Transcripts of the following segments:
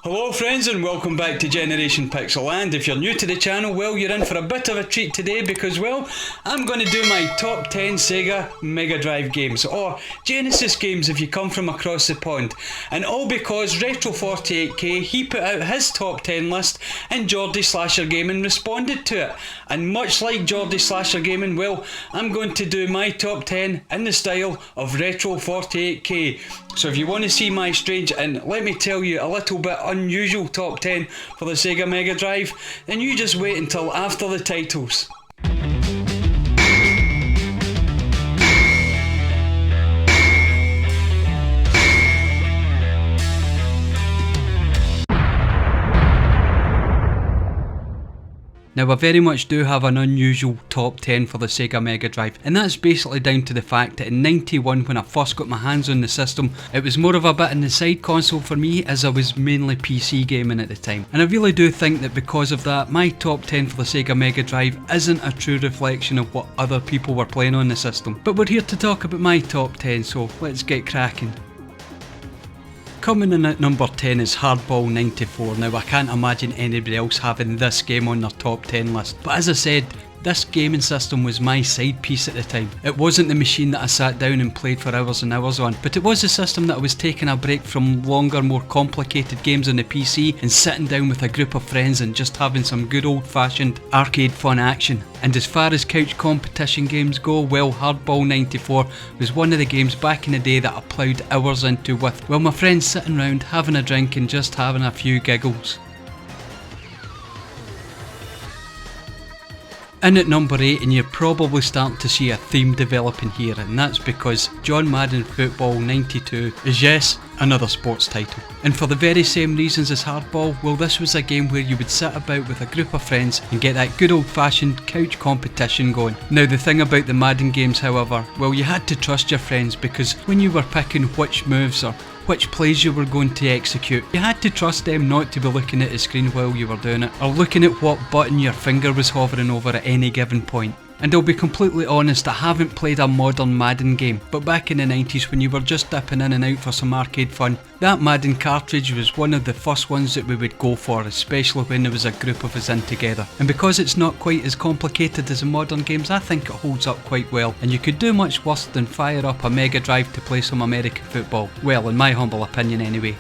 Hello friends and welcome back to Generation Pixel, and if you're new to the channel, well, you're in for a bit of a treat today because, well, I'm going to do my top 10 Sega Megadrive games, or Genesis games if you come from across the pond, and all because Retro48k, he put out his top 10 list and Geordie Slasher Gaming responded to it, and much like Geordie Slasher Gaming, well, I'm going to do my top 10 in the style of Retro48k. So if you want to see my strange and, let me tell you, a little bit unusual top 10 for the Sega Megadrive, then you just wait until after the titles. Now I very much do have an unusual top 10 for the Sega Megadrive, and that's basically down to the fact that in 91 when I first got my hands on the system, it was more of a bit in the side console for me as I was mainly PC gaming at the time. And I really do think that because of that, my top 10 for the Sega Megadrive isn't a true reflection of what other people were playing on the system. But we're here to talk about my top 10, so let's get cracking. Coming in at number 10 is Hardball 94. Now I can't imagine anybody else having this game on their top 10 list, but as I said, this gaming system was my side piece at the time. It wasn't the machine that I sat down and played for hours and hours on, but it was the system that I was taking a break from longer, more complicated games on the PC and sitting down with a group of friends and just having some good old fashioned arcade fun action. And as far as couch competition games go, well, Hardball 94 was one of the games back in the day that I ploughed hours into with, well, my friends sitting round having a drink and just having a few giggles. In at number 8, and you're probably starting to see a theme developing here, and that's because Madden Football 92 is, yes, another sports title. And for the very same reasons as Hardball, well, this was a game where you would sit about with a group of friends and get that good old fashioned couch competition going. Now the thing about the Madden games, however, well, you had to trust your friends, because when you were picking which moves or which plays you were going to execute, you had to trust them not to be looking at the screen while you were doing it, or looking at what button your finger was hovering over at any given point. And I'll be completely honest, I haven't played a modern Madden game, but back in the 90s when you were just dipping in and out for some arcade fun, that Madden cartridge was one of the first ones that we would go for, especially when there was a group of us in together. And because it's not quite as complicated as the modern games, I think it holds up quite well, and you could do much worse than fire up a Mega Drive to play some American football. Well, in my humble opinion anyway.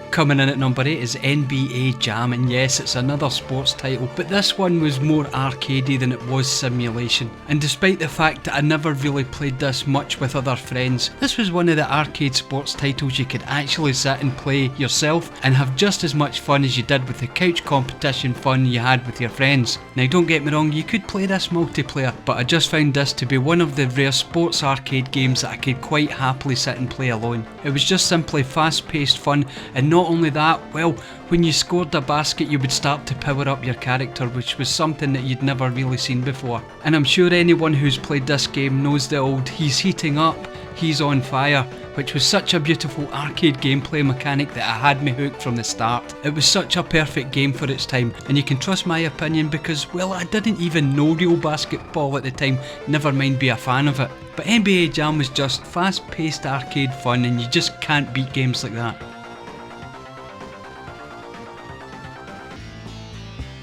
Coming in at number 8 is NBA Jam, and yes, it's another sports title, but this one was more arcadey than it was simulation. And despite the fact that I never really played this much with other friends, this was one of the arcade sports titles you could actually sit and play yourself and have just as much fun as you did with the couch competition fun you had with your friends. Now don't get me wrong, you could play this multiplayer, but I just found this to be one of the rare sports arcade games that I could quite happily sit and play alone. It was just simply fast paced fun, and not only that, well, when you scored a basket you would start to power up your character, which was something that you'd never really seen before. And I'm sure anyone who's played this game knows the old "he's heating up, he's on fire," which was such a beautiful arcade gameplay mechanic that I had me hooked from the start. It was such a perfect game for its time, and you can trust my opinion because, well, I didn't even know real basketball at the time, never mind be a fan of it. But NBA Jam was just fast paced arcade fun, and you just can't beat games like that.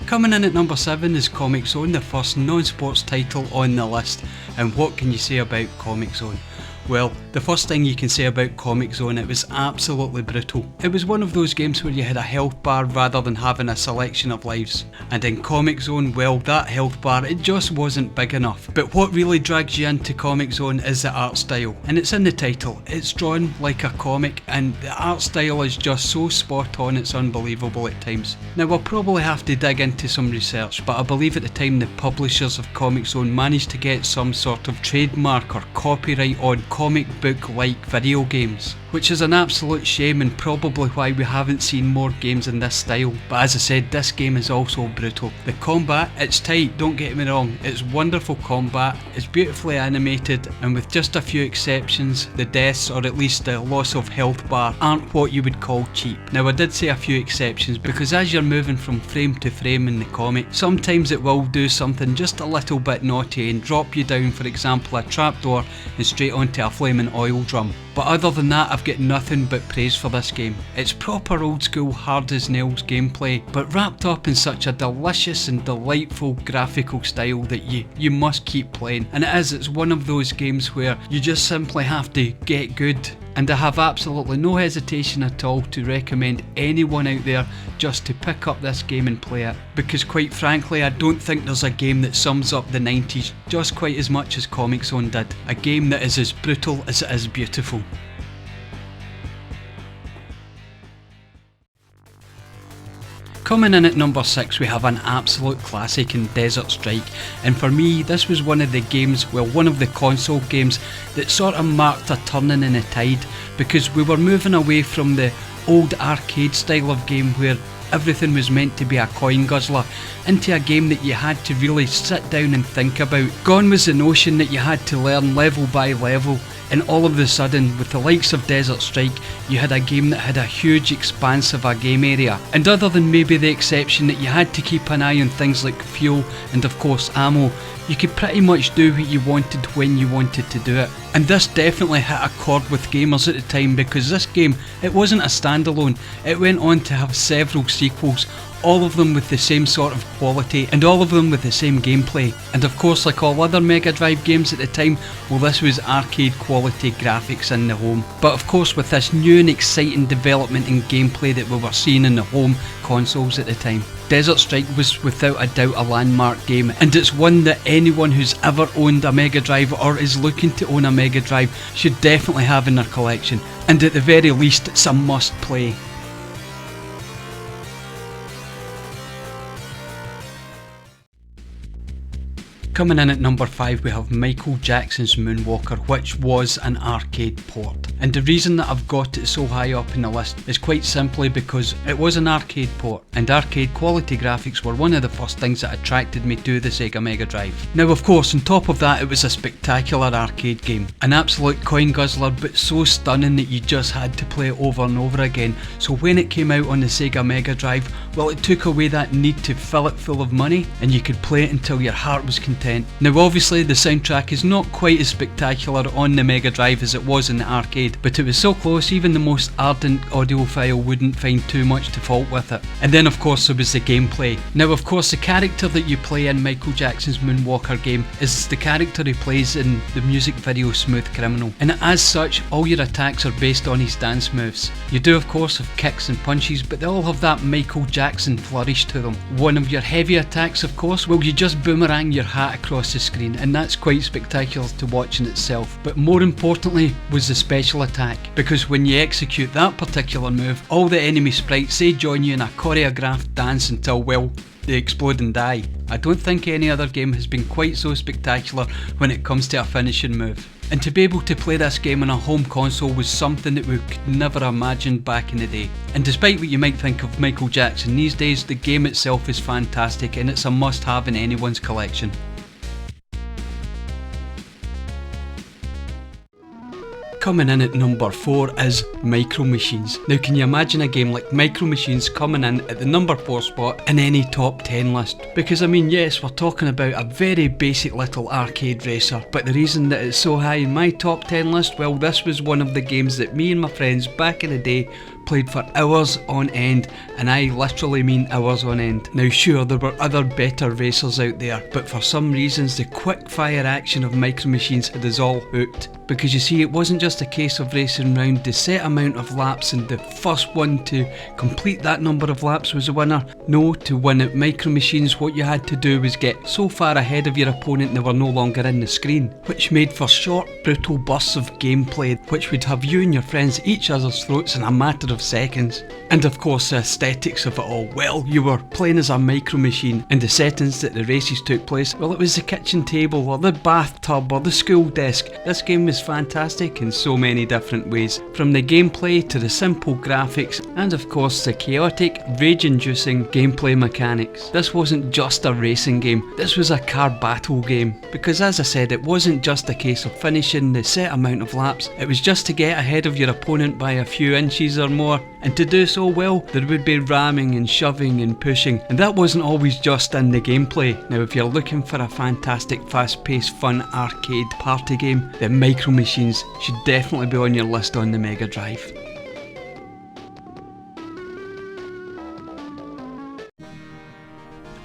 Coming in at number 7 is Comix Zone, the first non-sports title on the list. And what can you say about Comix Zone? Well, the first thing you can say about Comix Zone, it was absolutely brutal. It was one of those games where you had a health bar rather than having a selection of lives. And in Comix Zone, well, that health bar, it just wasn't big enough. But what really drags you into Comix Zone is the art style. And it's in the title. It's drawn like a comic, and the art style is just so spot on, it's unbelievable at times. Now I'll probably have to dig into some research, but I believe at the time the publishers of Comix Zone managed to get some sort of trademark or copyright on comic book-like video games, which is an absolute shame and probably why we haven't seen more games in this style. But as I said, this game is also brutal. The combat, it's tight, don't get me wrong, it's wonderful combat, it's beautifully animated, and with just a few exceptions, the deaths, or at least the loss of health bar, aren't what you would call cheap. Now I did say a few exceptions because as you're moving from frame to frame in the comic, sometimes it will do something just a little bit naughty and drop you down, for example a trapdoor, and straight onto into a flaming oil drum. But other than that, I've got nothing but praise for this game. It's proper old school hard as nails gameplay, but wrapped up in such a delicious and delightful graphical style that you must keep playing. And it's one of those games where you just simply have to get good. And I have absolutely no hesitation at all to recommend anyone out there just to pick up this game and play it, because quite frankly I don't think there's a game that sums up the 90s just quite as much as Comic Zone did. A game that is as brutal as it is beautiful. Coming in at number 6 we have an absolute classic in Desert Strike, and for me this was one of the games, well, one of the console games that sort of marked a turning in the tide, because we were moving away from the old arcade style of game where everything was meant to be a coin guzzler into a game that you had to really sit down and think about. Gone was the notion that you had to learn level by level, and all of a sudden with the likes of Desert Strike you had a game that had a huge expanse of a game area, and other than maybe the exception that you had to keep an eye on things like fuel and of course ammo, you could pretty much do what you wanted when you wanted to do it. And this definitely hit a chord with gamers at the time, because this game, it wasn't a standalone, it went on to have several sequels, all of them with the same sort of quality and all of them with the same gameplay. And of course, like all other Mega Drive games at the time, well, this was arcade quality graphics in the home. But of course with this new and exciting development in gameplay that we were seeing in the home consoles at the time, Desert Strike was without a doubt a landmark game, and it's one that anyone who's ever owned a Mega Drive or is looking to own a Mega Drive should definitely have in their collection, and at the very least it's a must play. Coming in at number 5 we have Michael Jackson's Moonwalker, which was an arcade port. And the reason that I've got it so high up in the list is quite simply because it was an arcade port, and arcade quality graphics were one of the first things that attracted me to the Sega Megadrive. Now of course on top of that it was a spectacular arcade game, an absolute coin guzzler, but so stunning that you just had to play it over and over again. So when it came out on the Sega Megadrive, well, it took away that need to fill it full of money, and you could play it until your heart was content. Now obviously the soundtrack is not quite as spectacular on the Mega Drive as it was in the arcade, but it was so close even the most ardent audiophile wouldn't find too much to fault with it. And then of course there was the gameplay. Now of course the character that you play in Michael Jackson's Moonwalker game is the character he plays in the music video Smooth Criminal, and as such all your attacks are based on his dance moves. You do of course have kicks and punches, but they all have that Michael Jackson flourish to them. One of your heavy attacks of course, well, you just boomerang your hat across the screen, and that's quite spectacular to watch in itself. But more importantly was the special attack, because when you execute that particular move, all the enemy sprites, they join you in a choreographed dance until, well, they explode and die. I don't think any other game has been quite so spectacular when it comes to a finishing move. And to be able to play this game on a home console was something that we could never imagine back in the day. And despite what you might think of Michael Jackson these days, the game itself is fantastic and it's a must have in anyone's collection. Coming in at number 4 is Micro Machines. Now can you imagine a game like Micro Machines coming in at the number 4 spot in any top 10 list? Because I mean, yes, we're talking about a very basic little arcade racer, but the reason that it's so high in my top 10 list, well, this was one of the games that me and my friends back in the day played for hours on end, and I literally mean hours on end. Now sure, there were other better racers out there, but for some reasons the quick fire action of Micro Machines had us all hooked. Because you see, it wasn't just a case of racing round the set amount of laps and the first one to complete that number of laps was the winner. No, to win at Micro Machines what you had to do was get so far ahead of your opponent they were no longer in the screen, which made for short brutal bursts of gameplay which would have you and your friends at each other's throats in a matter of seconds. And of course the aesthetics of it all, well, you were playing as a Micro Machine, and the settings that the races took place, well, it was the kitchen table or the bathtub or the school desk. This game was fantastic in so many different ways, from the gameplay to the simple graphics and of course the chaotic, rage-inducing gameplay mechanics. This wasn't just a racing game, this was a car battle game, because as I said, it wasn't just a case of finishing the set amount of laps, it was just to get ahead of your opponent by a few inches or more, and to do so, well, there would be ramming and shoving and pushing, and that wasn't always just in the gameplay. Now if you're looking for a fantastic fast-paced fun arcade party game, then Micro micro machines should definitely be on your list on the Mega Drive.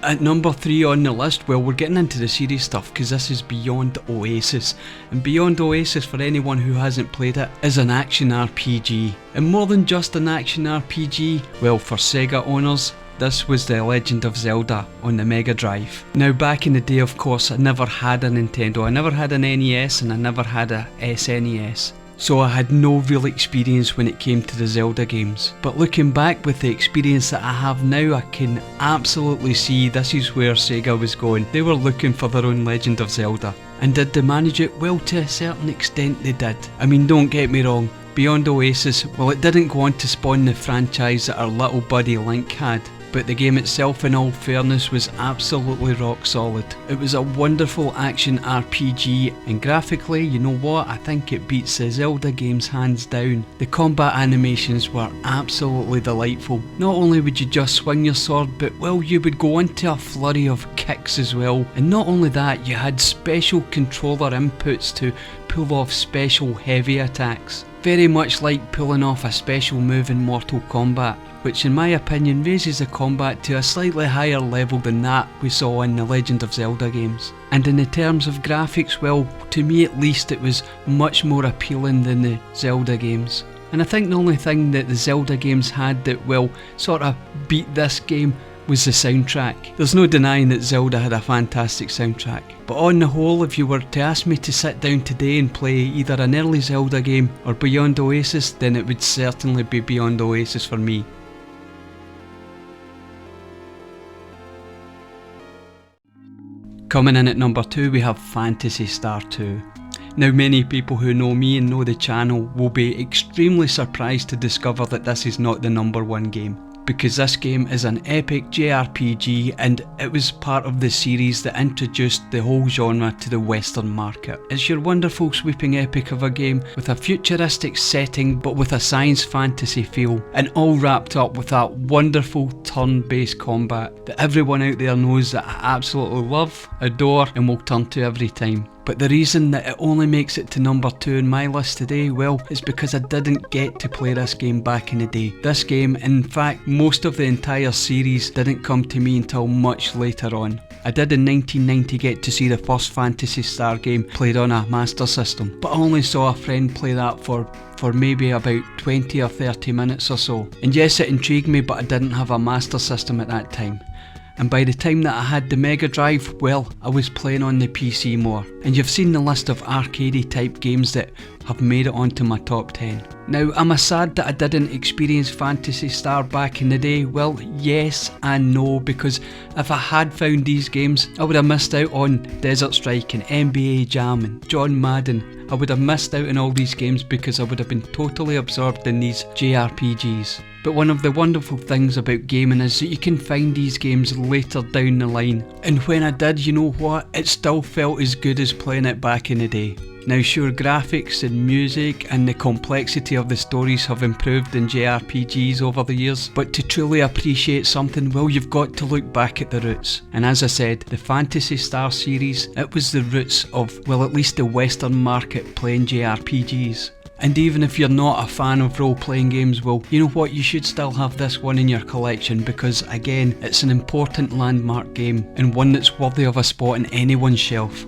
At number 3 on the list, well, we're getting into the serious stuff because this is Beyond Oasis. And Beyond Oasis, for anyone who hasn't played it, is an action RPG. And more than just an action RPG, well, for Sega owners, this was The Legend of Zelda on the Mega Drive. Now back in the day, of course, I never had a Nintendo, I never had an NES and I never had a SNES. So I had no real experience when it came to the Zelda games. But looking back with the experience that I have now, I can absolutely see this is where Sega was going. They were looking for their own Legend of Zelda. And did they manage it? Well, to a certain extent they did. I mean, don't get me wrong, Beyond Oasis, well, it didn't go on to spawn the franchise that our little buddy Link had. But the game itself, in all fairness, was absolutely rock solid. It was a wonderful action RPG, and graphically, you know what, I think it beats the Zelda games hands down. The combat animations were absolutely delightful. Not only would you just swing your sword, but well, you would go into a flurry of kicks as well. And not only that, you had special controller inputs to pull off special heavy attacks. Very much like pulling off a special move in Mortal Kombat, which in my opinion raises the combat to a slightly higher level than that we saw in the Legend of Zelda games. And in the terms of graphics, well, to me at least, it was much more appealing than the Zelda games. And I think the only thing that the Zelda games had that, well, sort of beat this game was the soundtrack. There's no denying that Zelda had a fantastic soundtrack. But on the whole, if you were to ask me to sit down today and play either an early Zelda game or Beyond Oasis, then it would certainly be Beyond Oasis for me. Coming in at number 2, we have Phantasy Star 2. Now, many people who know me and know the channel will be extremely surprised to discover that this is not the number 1 game, because this game is an epic JRPG and it was part of the series that introduced the whole genre to the Western market. It's your wonderful sweeping epic of a game with a futuristic setting but with a science fantasy feel, and all wrapped up with that wonderful turn-based combat that everyone out there knows that I absolutely love, adore and will turn to every time. But the reason that it only makes it to number 2 in my list today, well, is because I didn't get to play this game back in the day. This game, in fact, most of the entire series didn't come to me until much later on. I did in 1990 get to see the first Phantasy Star game played on a Master System, but I only saw a friend play that for maybe about 20 or 30 minutes or so. And yes, it intrigued me, but I didn't have a Master System at that time. And by the time that I had the Mega Drive, well, I was playing on the PC more. And you've seen the list of arcadey type games that have made it onto my top 10. Now, am I sad that I didn't experience Phantasy Star back in the day? Well, yes and no, because if I had found these games, I would have missed out on Desert Strike and NBA Jam and John Madden. I would have missed out on all these games because I would have been totally absorbed in these JRPGs. But one of the wonderful things about gaming is that you can find these games later down the line. And when I did, you know what? It still felt as good as playing it back in the day. Now sure, graphics and music and the complexity of the stories have improved in JRPGs over the years, but to truly appreciate something, well, you've got to look back at the roots. And as I said, the Phantasy Star series, it was the roots of, well, at least the Western market playing JRPGs. And even if you're not a fan of role-playing games, well, you know what, you should still have this one in your collection because, again, it's an important landmark game and one that's worthy of a spot in anyone's shelf.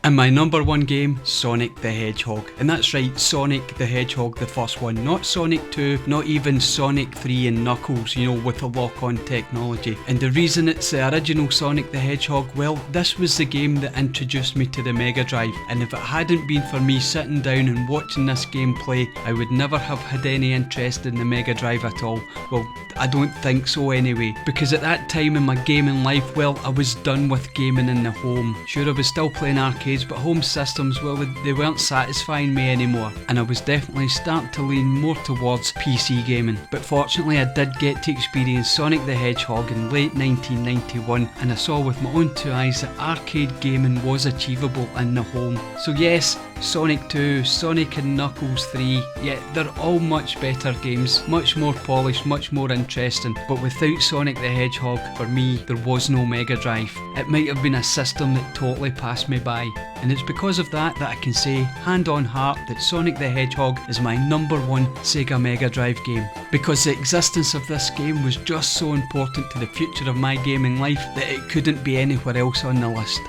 And my number 1 game, Sonic the Hedgehog. And that's right, Sonic the Hedgehog, the first one. Not Sonic 2, not even Sonic 3 and Knuckles, you know, with the lock-on technology. And the reason it's the original Sonic the Hedgehog, well, this was the game that introduced me to the Mega Drive. And if it hadn't been for me sitting down and watching this game play, I would never have had any interest in the Mega Drive at all. Well, I don't think so anyway. Because at that time in my gaming life, well, I was done with gaming in the home. Sure, I was still playing arcades, but home systems, well, they weren't satisfying me anymore, and I was definitely starting to lean more towards PC gaming. But fortunately I did get to experience Sonic the Hedgehog in late 1991, and I saw with my own 2 eyes that arcade gaming was achievable in the home. So yes, Sonic 2, Sonic and Knuckles 3, yeah, they're all much better games, much more polished, much more interesting, but without Sonic the Hedgehog, for me, there was no Mega Drive. It might have been a system that totally passed me by, and it's because of that I can say, hand on heart, that Sonic the Hedgehog is my #1 Sega Mega Drive game, because the existence of this game was just so important to the future of my gaming life that it couldn't be anywhere else on the list.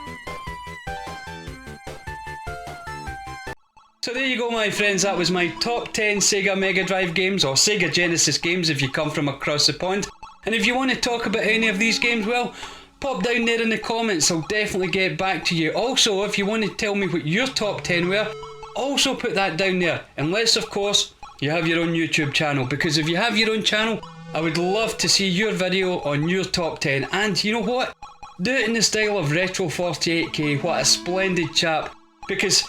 So there you go, my friends, that was my top 10 Sega Mega Drive games, or Sega Genesis games if you come from across the pond. And if you want to talk about any of these games, well, pop down there in the comments, I'll definitely get back to you. Also, if you want to tell me what your top 10 were, also put that down there. Unless, of course, you have your own YouTube channel, because if you have your own channel, I would love to see your video on your top 10. And you know what? Do it in the style of Retro48k, what a splendid chap. Because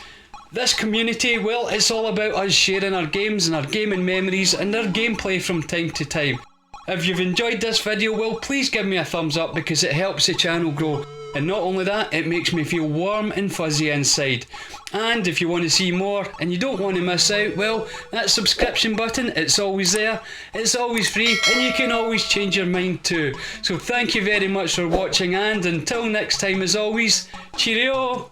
this community, well, it's all about us sharing our games and our gaming memories and our gameplay from time to time. If you've enjoyed this video, well, please give me a thumbs up because it helps the channel grow. And not only that, it makes me feel warm and fuzzy inside. And if you want to see more and you don't want to miss out, well, that subscription button, it's always there, it's always free, and you can always change your mind too. So thank you very much for watching, and until next time, as always, cheerio!